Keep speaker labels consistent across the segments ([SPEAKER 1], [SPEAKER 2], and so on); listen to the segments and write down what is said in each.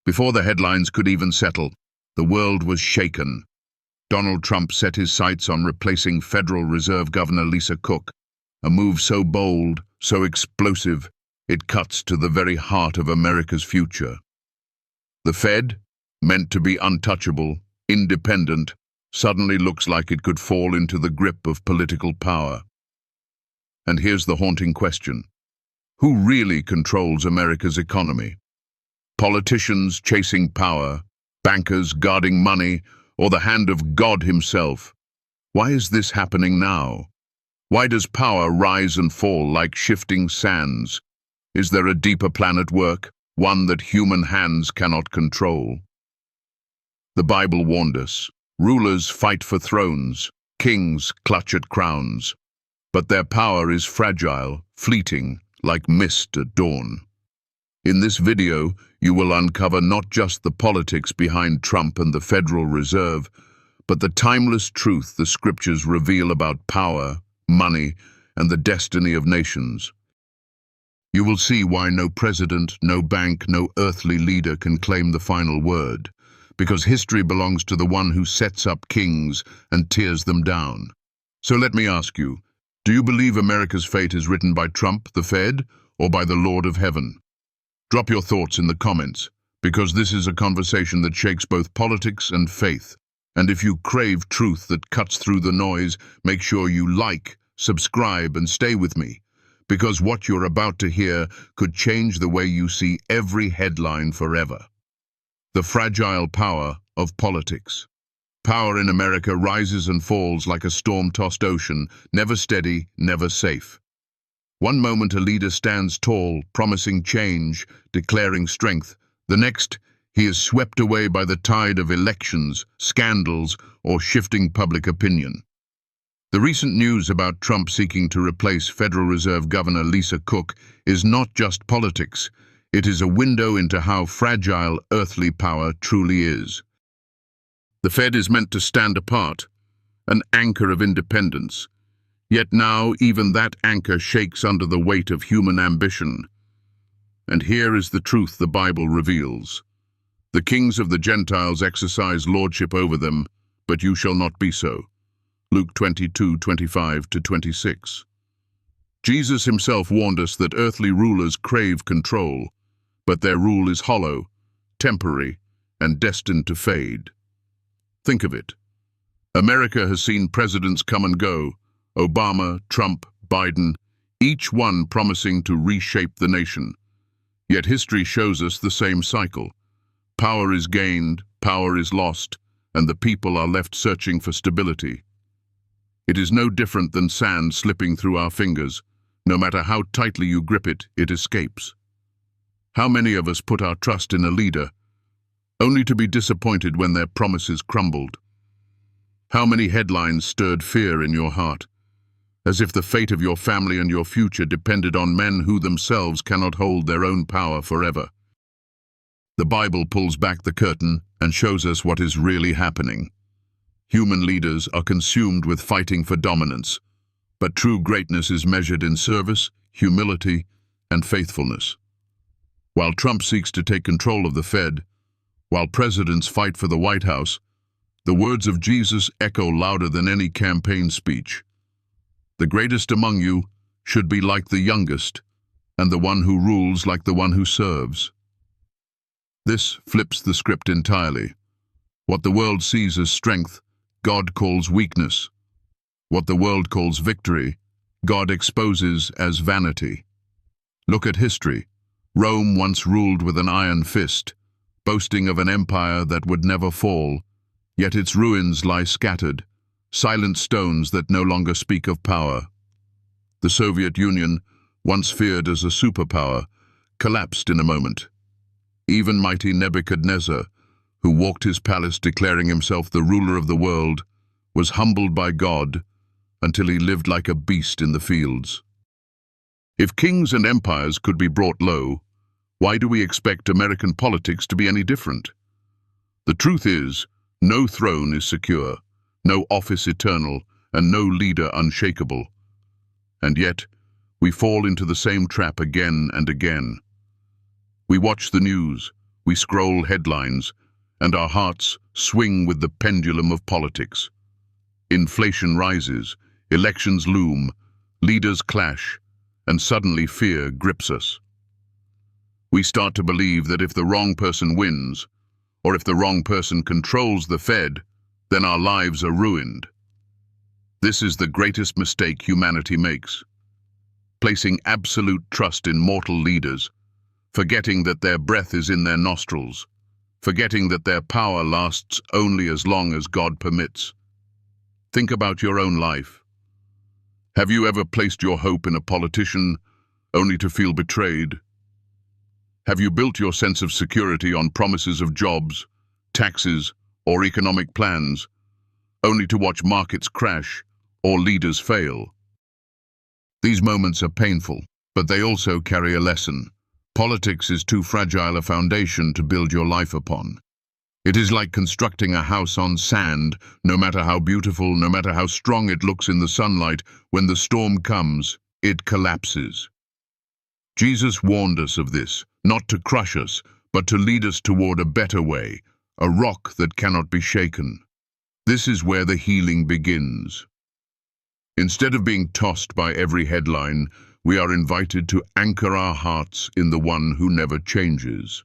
[SPEAKER 1] Before the headlines could even settle, the world was shaken. Donald Trump set his sights on replacing Federal Reserve Governor Lisa Cook, a move so bold, so explosive, it cuts to the very heart of America's future. The Fed, meant to be untouchable, independent, suddenly looks like it could fall into the grip of political power. And here's the haunting question. Who really controls America's economy? Politicians chasing power, bankers guarding money, or the hand of God himself? Why is this happening now? Why does power rise and fall like shifting sands? Is there a deeper plan at work, one that human hands cannot control? The Bible warned us. Rulers fight for thrones, kings clutch at crowns, but their power is fragile, fleeting, like mist at dawn. In this video, you will uncover not just the politics behind Trump and the Federal Reserve, but the timeless truth the scriptures reveal about power, money, and the destiny of nations. You will see why no president, no bank, no earthly leader can claim the final word, because history belongs to the one who sets up kings and tears them down. So let me ask you, do you believe America's fate is written by Trump, the Fed, or by the Lord of Heaven? Drop your thoughts in the comments, because this is a conversation that shakes both politics and faith. And if you crave truth that cuts through the noise, make sure you like, subscribe, and stay with me, because what you're about to hear could change the way you see every headline forever. The fragile power of politics. Power in America rises and falls like a storm-tossed ocean, never steady, never safe. One moment a leader stands tall, promising change, declaring strength. The next, he is swept away by the tide of elections, scandals, or shifting public opinion. The recent news about Trump seeking to replace Federal Reserve Governor Lisa Cook is not just politics. It is a window into how fragile earthly power truly is. The Fed is meant to stand apart, an anchor of independence. Yet now even that anchor shakes under the weight of human ambition. And here is the truth the Bible reveals. The kings of the Gentiles exercise lordship over them, but you shall not be so. Luke 22:25-26. Jesus himself warned us that earthly rulers crave control, but their rule is hollow, temporary, and destined to fade. Think of it. America has seen presidents come and go, Obama, Trump, Biden, each one promising to reshape the nation. Yet history shows us the same cycle. Power is gained, power is lost, and the people are left searching for stability. It is no different than sand slipping through our fingers. No matter how tightly you grip it, it escapes. How many of us put our trust in a leader, only to be disappointed when their promises crumbled? How many headlines stirred fear in your heart, as if the fate of your family and your future depended on men who themselves cannot hold their own power forever? The Bible pulls back the curtain and shows us what is really happening. Human leaders are consumed with fighting for dominance, but true greatness is measured in service, humility, and faithfulness. While Trump seeks to take control of the Fed, while presidents fight for the White House, the words of Jesus echo louder than any campaign speech. The greatest among you should be like the youngest, and the one who rules like the one who serves. This flips the script entirely. What the world sees as strength, God calls weakness. What the world calls victory, God exposes as vanity. Look at history. Rome once ruled with an iron fist, boasting of an empire that would never fall, yet its ruins lie scattered, silent stones that no longer speak of power. The Soviet Union, once feared as a superpower, collapsed in a moment. Even mighty Nebuchadnezzar, who walked his palace declaring himself the ruler of the world, was humbled by God until he lived like a beast in the fields. If kings and empires could be brought low, why do we expect American politics to be any different? The truth is, no throne is secure, no office eternal, and no leader unshakable. And yet, we fall into the same trap again and again. We watch the news, We scroll headlines, and our hearts swing with the pendulum of politics. Inflation rises, elections loom, leaders clash, and suddenly fear grips us. We start to believe that if the wrong person wins, or if the wrong person controls the Fed, then our lives are ruined. This is the greatest mistake humanity makes. Placing absolute trust in mortal leaders, forgetting that their breath is in their nostrils, forgetting that their power lasts only as long as God permits. Think about your own life. Have you ever placed your hope in a politician only to feel betrayed? Have you built your sense of security on promises of jobs, taxes, or economic plans, only to watch markets crash or leaders fail? These moments are painful, but they also carry a lesson. Politics is too fragile a foundation to build your life upon. It is like constructing a house on sand. No matter how beautiful, no matter how strong it looks in the sunlight, when the storm comes, it collapses. Jesus warned us of this, not to crush us, but to lead us toward a better way, a rock that cannot be shaken. This is where the healing begins. Instead of being tossed by every headline, we are invited to anchor our hearts in the one who never changes.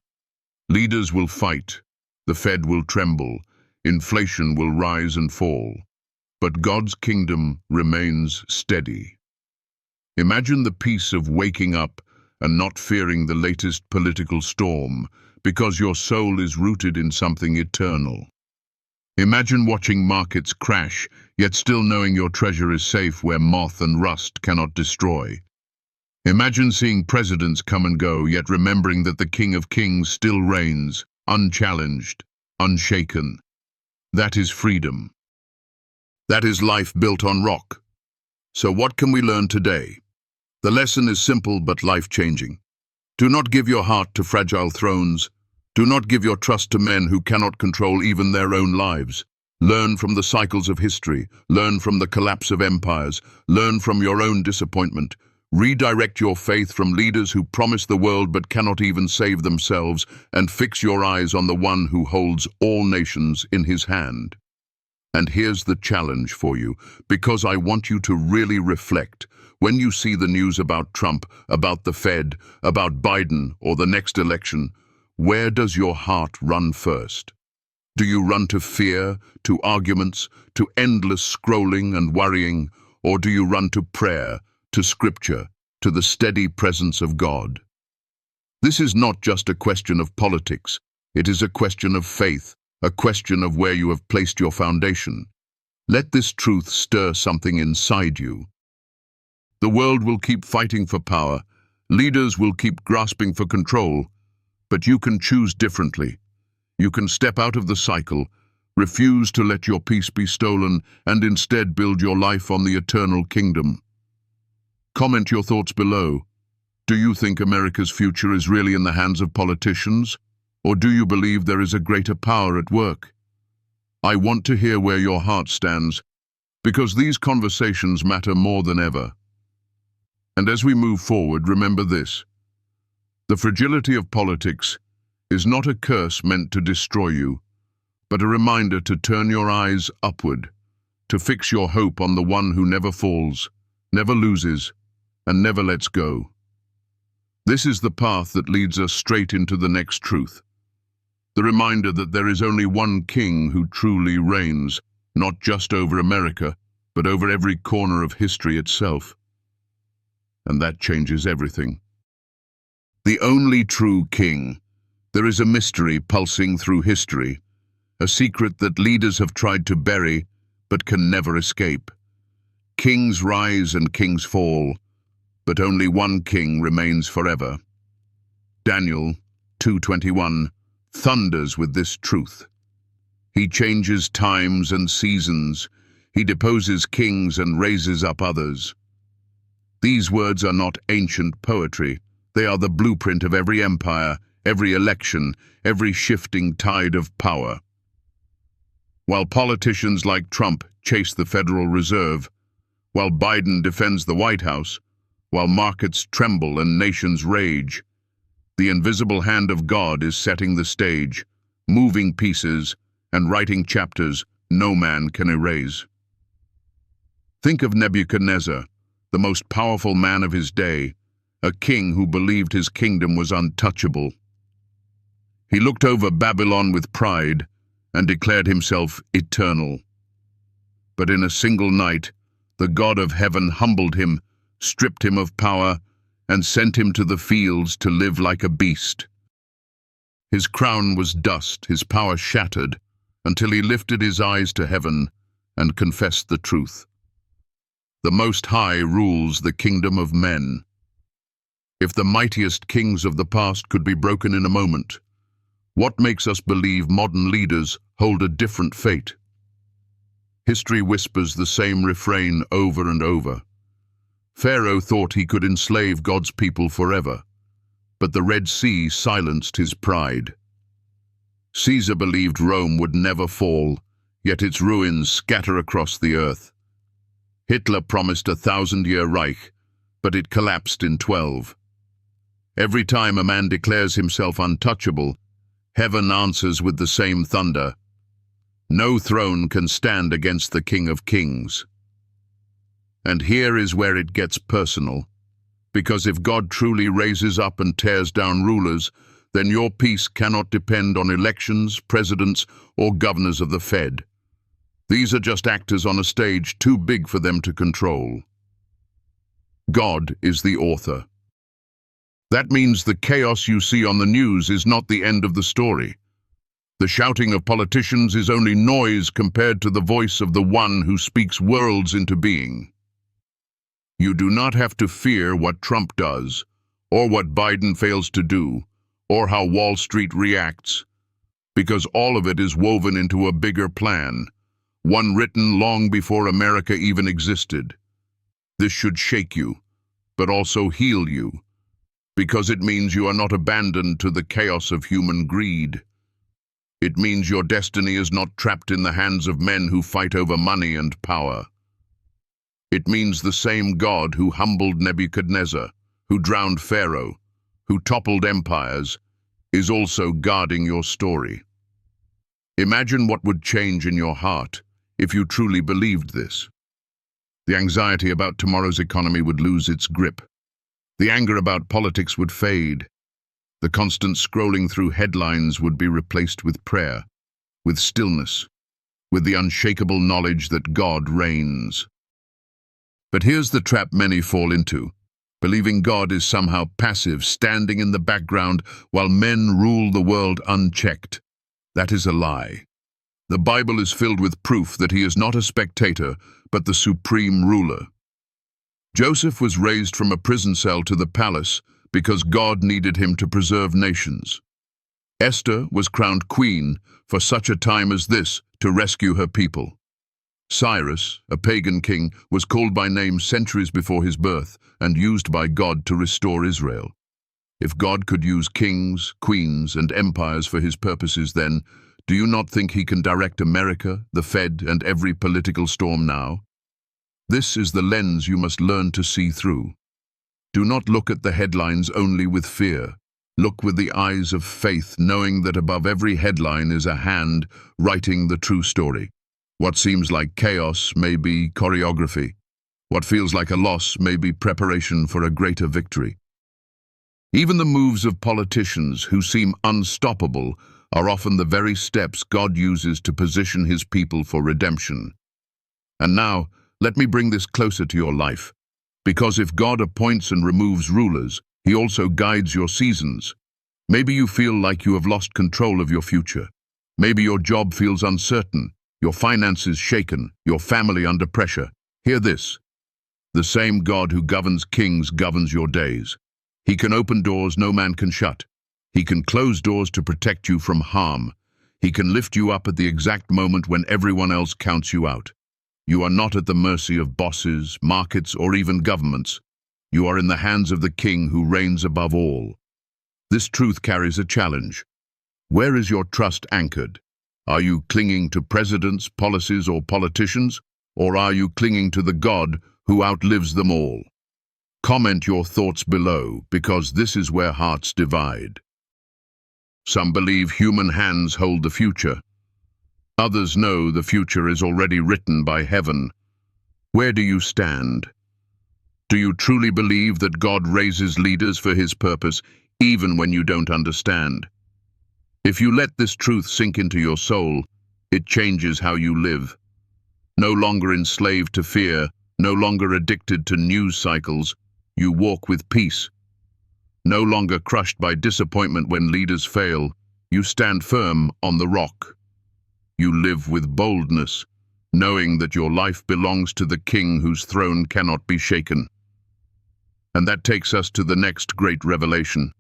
[SPEAKER 1] Leaders will fight, the Fed will tremble, inflation will rise and fall, but God's kingdom remains steady. Imagine the peace of waking up and not fearing the latest political storm, because your soul is rooted in something eternal. Imagine watching markets crash, yet still knowing your treasure is safe where moth and rust cannot destroy. Imagine seeing presidents come and go, yet remembering that the King of Kings still reigns, unchallenged, unshaken. That is freedom. That is life built on rock. So what can we learn today? The lesson is simple but life-changing. Do not give your heart to fragile thrones. Do not give your trust to men who cannot control even their own lives. Learn from the cycles of history. Learn from the collapse of empires. Learn from your own disappointment. Redirect your faith from leaders who promise the world but cannot even save themselves, and fix your eyes on the one who holds all nations in his hand. And here's the challenge for you, because I want you to really reflect. When you see the news about Trump, about the Fed, about Biden, or the next election, where does your heart run first? Do you run to fear, to arguments, to endless scrolling and worrying, or do you run to prayer, to scripture, to the steady presence of God? This is not just a question of politics. It is a question of faith, a question of where you have placed your foundation. Let this truth stir something inside you. The world will keep fighting for power. Leaders will keep grasping for control. But you can choose differently. You can step out of the cycle, refuse to let your peace be stolen, and instead build your life on the eternal kingdom. Comment your thoughts below. Do you think America's future is really in the hands of politicians? Or do you believe there is a greater power at work? I want to hear where your heart stands, because these conversations matter more than ever. And as we move forward, remember this. The fragility of politics is not a curse meant to destroy you, but a reminder to turn your eyes upward, to fix your hope on the one who never falls, never loses, and never lets go. This is the path that leads us straight into the next truth. The reminder that there is only one king who truly reigns, not just over America, but over every corner of history itself. And that changes everything. The only true king. There is a mystery pulsing through history, a secret that leaders have tried to bury, but can never escape. Kings rise and kings fall, but only one king remains forever. Daniel 2:21 thunders with this truth. He changes times and seasons. He deposes kings and raises up others. These words are not ancient poetry. They are the blueprint of every empire, every election, every shifting tide of power. While politicians like Trump chase the Federal Reserve, while Biden defends the White House, while markets tremble and nations rage, The invisible hand of God is setting the stage, moving pieces, and writing chapters no man can erase. Think of Nebuchadnezzar, the most powerful man of his day, a king who believed his kingdom was untouchable. He looked over Babylon with pride and declared himself eternal. But in a single night, the God of heaven humbled him, stripped him of power, and sent him to the fields to live like a beast. His crown was dust, his power shattered, until he lifted his eyes to heaven and confessed the truth. The Most High rules the kingdom of men. If the mightiest kings of the past could be broken in a moment, what makes us believe modern leaders hold a different fate? History whispers the same refrain over and over. Pharaoh thought he could enslave God's people forever, but the Red Sea silenced his pride. Caesar believed Rome would never fall, yet its ruins scatter across the earth. Hitler promised a 1,000-year Reich, but it collapsed in 12. Every time a man declares himself untouchable, heaven answers with the same thunder. No throne can stand against the King of Kings. And here is where it gets personal, because if God truly raises up and tears down rulers, then your peace cannot depend on elections, presidents, or governors of the Fed. These are just actors on a stage too big for them to control. God is the author. That means the chaos you see on the news is not the end of the story. The shouting of politicians is only noise compared to the voice of the one who speaks worlds into being. You do not have to fear what Trump does, or what Biden fails to do, or how Wall Street reacts, because all of it is woven into a bigger plan, one written long before America even existed. This should shake you, but also heal you, because it means you are not abandoned to the chaos of human greed. It means your destiny is not trapped in the hands of men who fight over money and power. It means the same God who humbled Nebuchadnezzar, who drowned Pharaoh, who toppled empires, is also guarding your story. Imagine what would change in your heart if you truly believed this. The anxiety about tomorrow's economy would lose its grip. The anger about politics would fade. The constant scrolling through headlines would be replaced with prayer, with stillness, with the unshakable knowledge that God reigns. But here's the trap many fall into, believing God is somehow passive, standing in the background while men rule the world unchecked. That is a lie. The Bible is filled with proof that he is not a spectator, but the supreme ruler. Joseph was raised from a prison cell to the palace because God needed him to preserve nations. Esther was crowned queen for such a time as this to rescue her people. Cyrus, a pagan king, was called by name centuries before his birth and used by God to restore Israel. If God could use kings, queens, and empires for his purposes then, do you not think he can direct America, the Fed, and every political storm now? This is the lens you must learn to see through. Do not look at the headlines only with fear. Look with the eyes of faith, knowing that above every headline is a hand writing the true story. What seems like chaos may be choreography. What feels like a loss may be preparation for a greater victory. Even the moves of politicians who seem unstoppable are often the very steps God uses to position his people for redemption. And now, let me bring this closer to your life. Because if God appoints and removes rulers, he also guides your seasons. Maybe you feel like you have lost control of your future. Maybe your job feels uncertain, your finances shaken, your family under pressure. Hear this. The same God who governs kings governs your days. He can open doors no man can shut. He can close doors to protect you from harm. He can lift you up at the exact moment when everyone else counts you out. You are not at the mercy of bosses, markets, or even governments. You are in the hands of the King who reigns above all. This truth carries a challenge. Where is your trust anchored? Are you clinging to presidents, policies, or politicians? Or are you clinging to the God who outlives them all? Comment your thoughts below, because this is where hearts divide. Some believe human hands hold the future. Others know the future is already written by heaven. Where do you stand? Do you truly believe that God raises leaders for his purpose, even when you don't understand? If you let this truth sink into your soul, it changes how you live. No longer enslaved to fear, no longer addicted to news cycles, you walk with peace. No longer crushed by disappointment when leaders fail, you stand firm on the rock. You live with boldness, knowing that your life belongs to the King whose throne cannot be shaken. And that takes us to the next great revelation.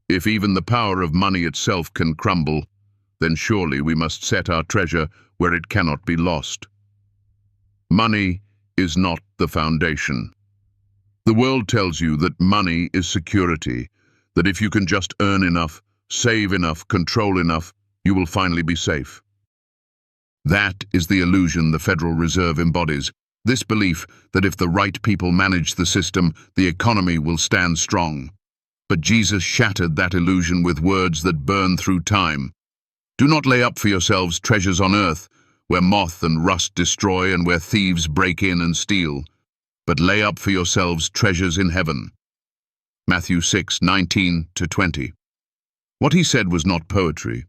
[SPEAKER 1] If even the power of money itself can crumble, then surely we must set our treasure where it cannot be lost. Money is not the foundation. The world tells you that money is security, that if you can just earn enough, save enough, control enough, you will finally be safe. That is the illusion the Federal Reserve embodies. This belief that if the right people manage the system, the economy will stand strong. But Jesus shattered that illusion with words that burn through time. Do not lay up for yourselves treasures on earth, where moth and rust destroy and where thieves break in and steal, but lay up for yourselves treasures in heaven. Matthew 6:19-20. What he said was not poetry.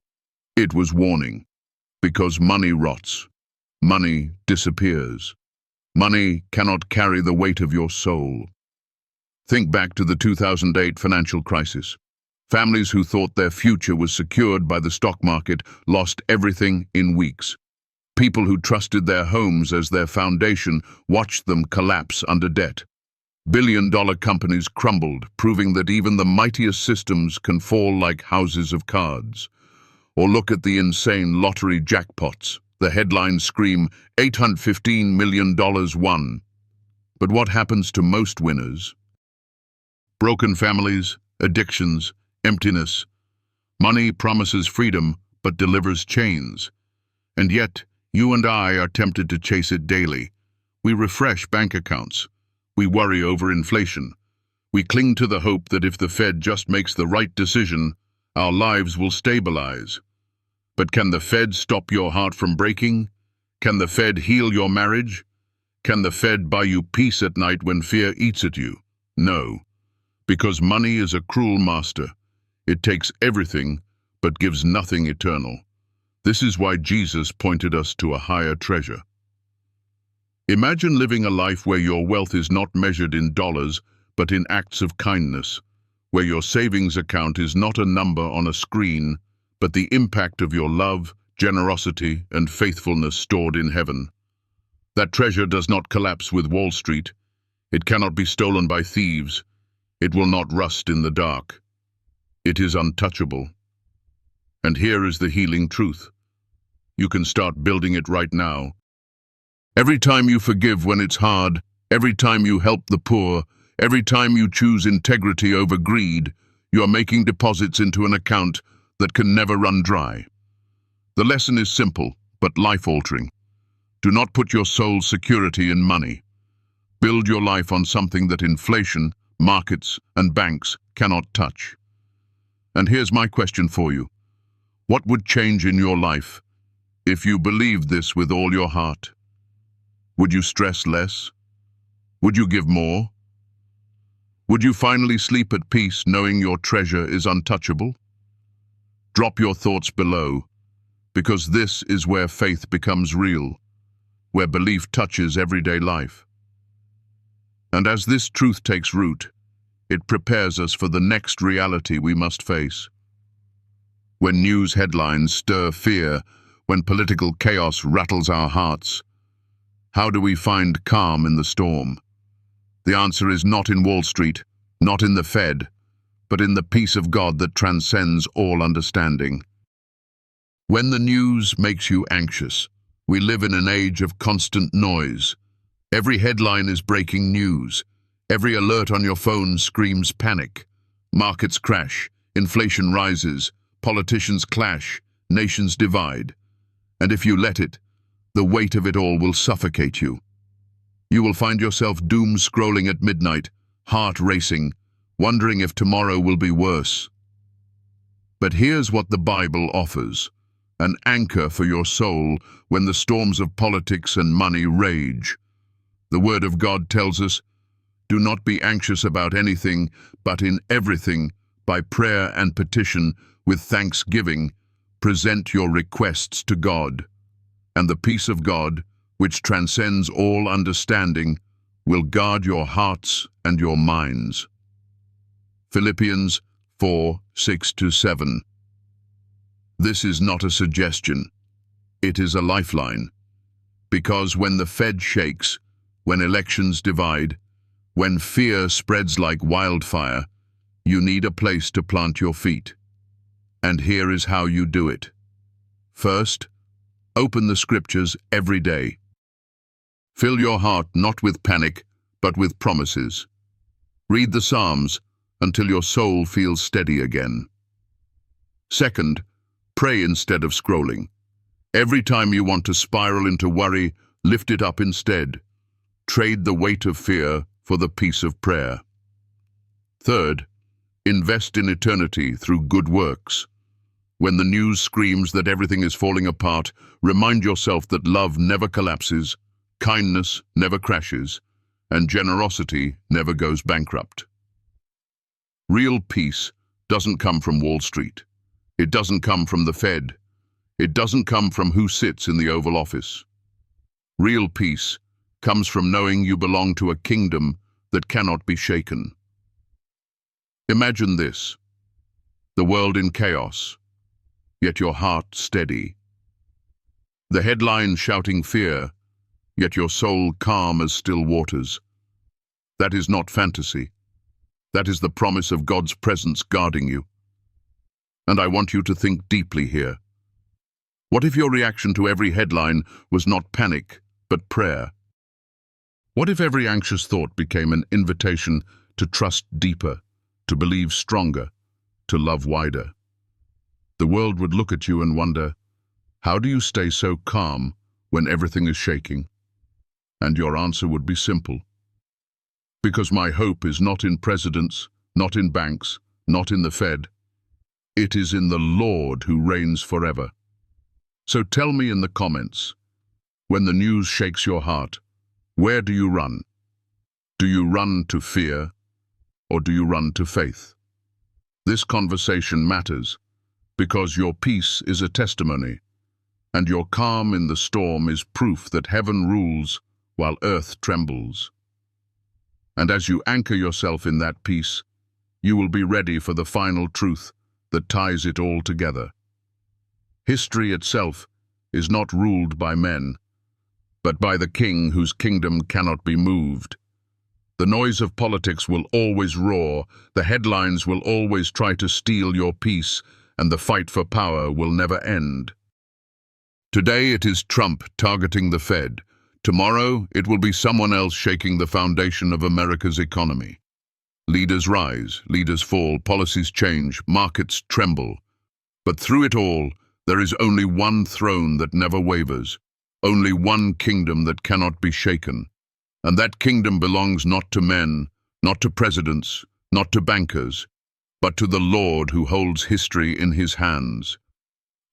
[SPEAKER 1] It was warning. Because money rots. Money disappears. Money cannot carry the weight of your soul. Think back to the 2008 financial crisis. Families who thought their future was secured by the stock market lost everything in weeks. People who trusted their homes as their foundation watched them collapse under debt. Billion-dollar companies crumbled, proving that even the mightiest systems can fall like houses of cards. Or look at the insane lottery jackpots. The headlines scream, $815 million won. But what happens to most winners? Broken families, addictions, emptiness. Money promises freedom, but delivers chains. And yet, you and I are tempted to chase it daily. We refresh bank accounts. We worry over inflation. We cling to the hope that if the Fed just makes the right decision, our lives will stabilize. But can the Fed stop your heart from breaking? Can the Fed heal your marriage? Can the Fed buy you peace at night when fear eats at you? No, because money is a cruel master. It takes everything, but gives nothing eternal. This is why Jesus pointed us to a higher treasure. Imagine living a life where your wealth is not measured in dollars, but in acts of kindness, where your savings account is not a number on a screen, but the impact of your love, generosity, and faithfulness stored in heaven. That treasure does not collapse with Wall Street. It cannot be stolen by thieves. It will not rust in the dark. It is untouchable. And here is the healing truth. You can start building it right now. Every time you forgive when it's hard, every time you help the poor, every time you choose integrity over greed, you are making deposits into an account that can never run dry. The lesson is simple, but life-altering. Do not put your soul's security in money. Build your life on something that inflation, markets, and banks cannot touch. And here's my question for you. What would change in your life if you believed this with all your heart? Would you stress less? Would you give more? Would you finally sleep at peace knowing your treasure is untouchable? Drop your thoughts below, because this is where faith becomes real, where belief touches everyday life. And as this truth takes root, it prepares us for the next reality we must face. When news headlines stir fear, when political chaos rattles our hearts, how do we find calm in the storm? The answer is not in Wall Street, not in the Fed, but in the peace of God that transcends all understanding. When the news makes you anxious, we live in an age of constant noise. Every headline is breaking news. Every alert on your phone screams panic. Markets crash, inflation rises, politicians clash, nations divide. And if you let it, the weight of it all will suffocate you. You will find yourself doom scrolling at midnight, heart racing, wondering if tomorrow will be worse. But here's what the Bible offers: an anchor for your soul when the storms of politics and money rage. The Word of God tells us, "Do not be anxious about anything, but in everything, by prayer and petition, with thanksgiving, present your requests to God. And the peace of God, which transcends all understanding, will guard your hearts and your minds." Philippians 4:6-7. This is not a suggestion. It is a lifeline. Because when the Fed shakes, when elections divide, when fear spreads like wildfire, you need a place to plant your feet. And here is how you do it. First, open the scriptures every day. Fill your heart not with panic, but with promises. Read the Psalms until your soul feels steady again. Second, pray instead of scrolling. Every time you want to spiral into worry, lift it up instead. Trade the weight of fear for the peace of prayer. Third, invest in eternity through good works. When the news screams that everything is falling apart, remind yourself that love never collapses, kindness never crashes, and generosity never goes bankrupt. Real peace doesn't come from Wall Street. It doesn't come from the Fed. It doesn't come from who sits in the Oval Office. Real peace comes from knowing you belong to a kingdom that cannot be shaken. Imagine this: the world in chaos, yet your heart steady. The headlines shouting fear, yet your soul calm as still waters. That is not fantasy. That is the promise of God's presence guarding you. And I want you to think deeply here. What if your reaction to every headline was not panic, but prayer? What if every anxious thought became an invitation to trust deeper, to believe stronger, to love wider? The world would look at you and wonder, how do you stay so calm when everything is shaking? And your answer would be simple. Because my hope is not in presidents, not in banks, not in the Fed. It is in the Lord who reigns forever. So tell me in the comments, when the news shakes your heart, where do you run? Do you run to fear, or do you run to faith? This conversation matters, because your peace is a testimony, and your calm in the storm is proof that heaven rules while earth trembles. And as you anchor yourself in that peace, you will be ready for the final truth that ties it all together. History itself is not ruled by men, but by the King whose kingdom cannot be moved. The noise of politics will always roar, the headlines will always try to steal your peace, and the fight for power will never end. Today it is Trump targeting the Fed. Tomorrow it will be someone else shaking the foundation of America's economy. Leaders rise, leaders fall, policies change, markets tremble. But through it all, there is only one throne that never wavers, only one kingdom that cannot be shaken. And that kingdom belongs not to men, not to presidents, not to bankers, but to the Lord who holds history in his hands.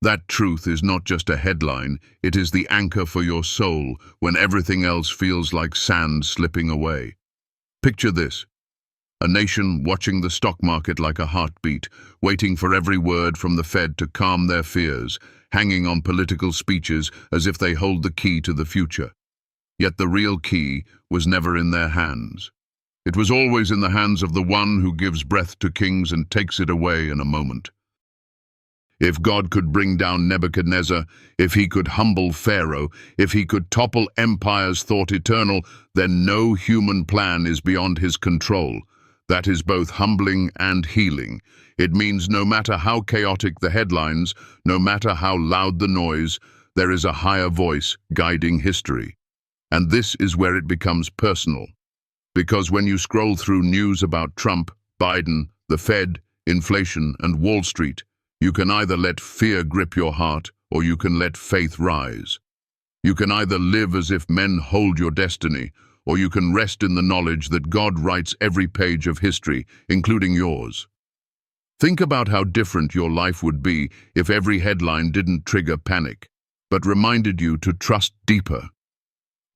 [SPEAKER 1] That truth is not just a headline, it is the anchor for your soul when everything else feels like sand slipping away. Picture this: a nation watching the stock market like a heartbeat, waiting for every word from the Fed to calm their fears, hanging on political speeches as if they hold the key to the future. Yet the real key was never in their hands. It was always in the hands of the one who gives breath to kings and takes it away in a moment. If God could bring down Nebuchadnezzar, if he could humble Pharaoh, if he could topple empires thought eternal, then no human plan is beyond his control. That is both humbling and healing. It means no matter how chaotic the headlines, no matter how loud the noise, there is a higher voice guiding history. And this is where it becomes personal. Because when you scroll through news about Trump, Biden, the Fed, inflation, and Wall Street, you can either let fear grip your heart, or you can let faith rise. You can either live as if men hold your destiny, or you can rest in the knowledge that God writes every page of history, including yours. Think about how different your life would be if every headline didn't trigger panic, but reminded you to trust deeper.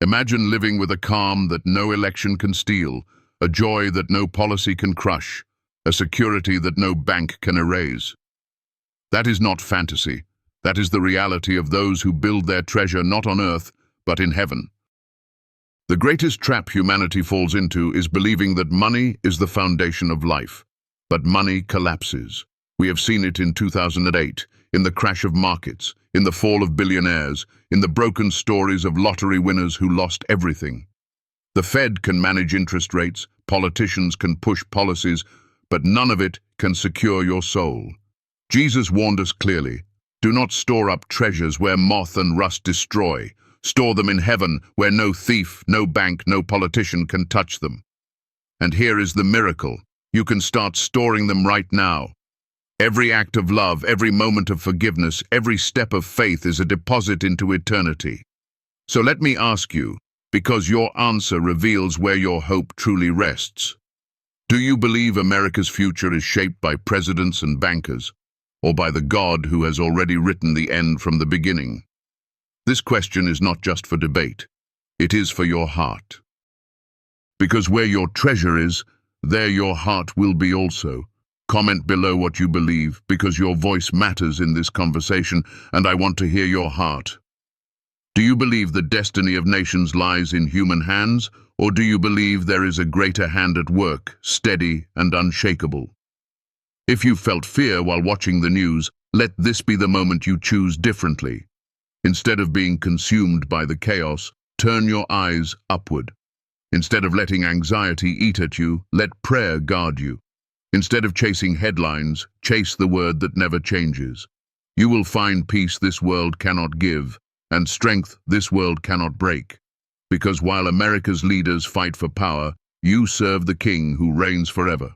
[SPEAKER 1] Imagine living with a calm that no election can steal, a joy that no policy can crush, a security that no bank can erase. That is not fantasy. That is the reality of those who build their treasure not on earth, but in heaven. The greatest trap humanity falls into is believing that money is the foundation of life. But money collapses. We have seen it in 2008, in the crash of markets, in the fall of billionaires, in the broken stories of lottery winners who lost everything. The Fed can manage interest rates, politicians can push policies, but none of it can secure your soul. Jesus warned us clearly, do not store up treasures where moth and rust destroy. Store them in heaven where no thief, no bank, no politician can touch them. And here is the miracle. You can start storing them right now. Every act of love, every moment of forgiveness, every step of faith is a deposit into eternity. So let me ask you, because your answer reveals where your hope truly rests. Do you believe America's future is shaped by presidents and bankers, or by the God who has already written the end from the beginning? This question is not just for debate. It is for your heart. Because where your treasure is, there your heart will be also. Comment below what you believe, because your voice matters in this conversation, and I want to hear your heart. Do you believe the destiny of nations lies in human hands, or do you believe there is a greater hand at work, steady and unshakable? If you felt fear while watching the news, let this be the moment you choose differently. Instead of being consumed by the chaos, turn your eyes upward. Instead of letting anxiety eat at you, let prayer guard you. Instead of chasing headlines, chase the word that never changes. You will find peace this world cannot give, and strength this world cannot break. Because while America's leaders fight for power, you serve the King who reigns forever.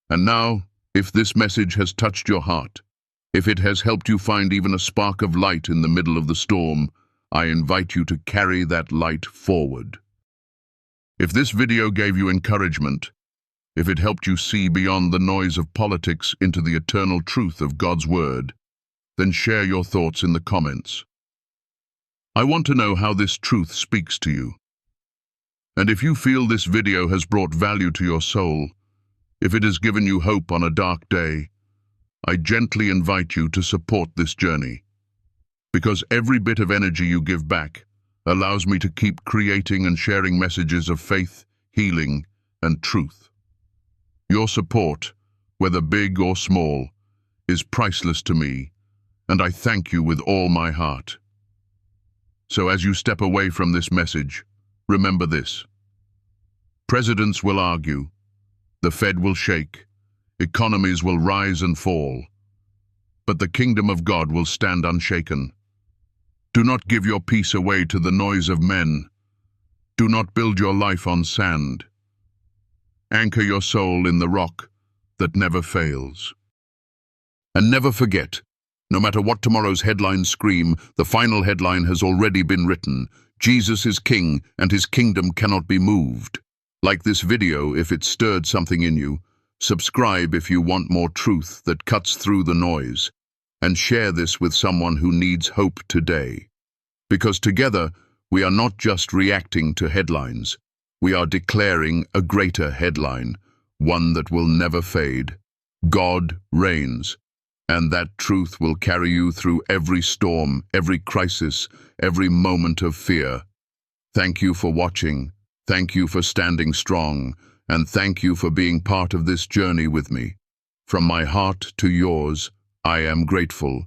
[SPEAKER 1] And now, if this message has touched your heart, if it has helped you find even a spark of light in the middle of the storm, I invite you to carry that light forward. If this video gave you encouragement, if it helped you see beyond the noise of politics into the eternal truth of God's Word, then share your thoughts in the comments. I want to know how this truth speaks to you. And if you feel this video has brought value to your soul, if it has given you hope on a dark day, I gently invite you to support this journey. Because every bit of energy you give back allows me to keep creating and sharing messages of faith, healing, and truth. Your support, whether big or small, is priceless to me, and I thank you with all my heart. So as you step away from this message, remember this. Presidents will argue, the Fed will shake, economies will rise and fall, but the kingdom of God will stand unshaken. Do not give your peace away to the noise of men. Do not build your life on sand. Anchor your soul in the rock that never fails. And never forget, no matter what tomorrow's headlines scream, the final headline has already been written. Jesus is King, and his kingdom cannot be moved. Like this video if it stirred something in you, subscribe if you want more truth that cuts through the noise, and share this with someone who needs hope today. Because together, we are not just reacting to headlines, we are declaring a greater headline, one that will never fade. God reigns, and that truth will carry you through every storm, every crisis, every moment of fear. Thank you for watching, thank you for standing strong, and thank you for being part of this journey with me. From my heart to yours, I am grateful,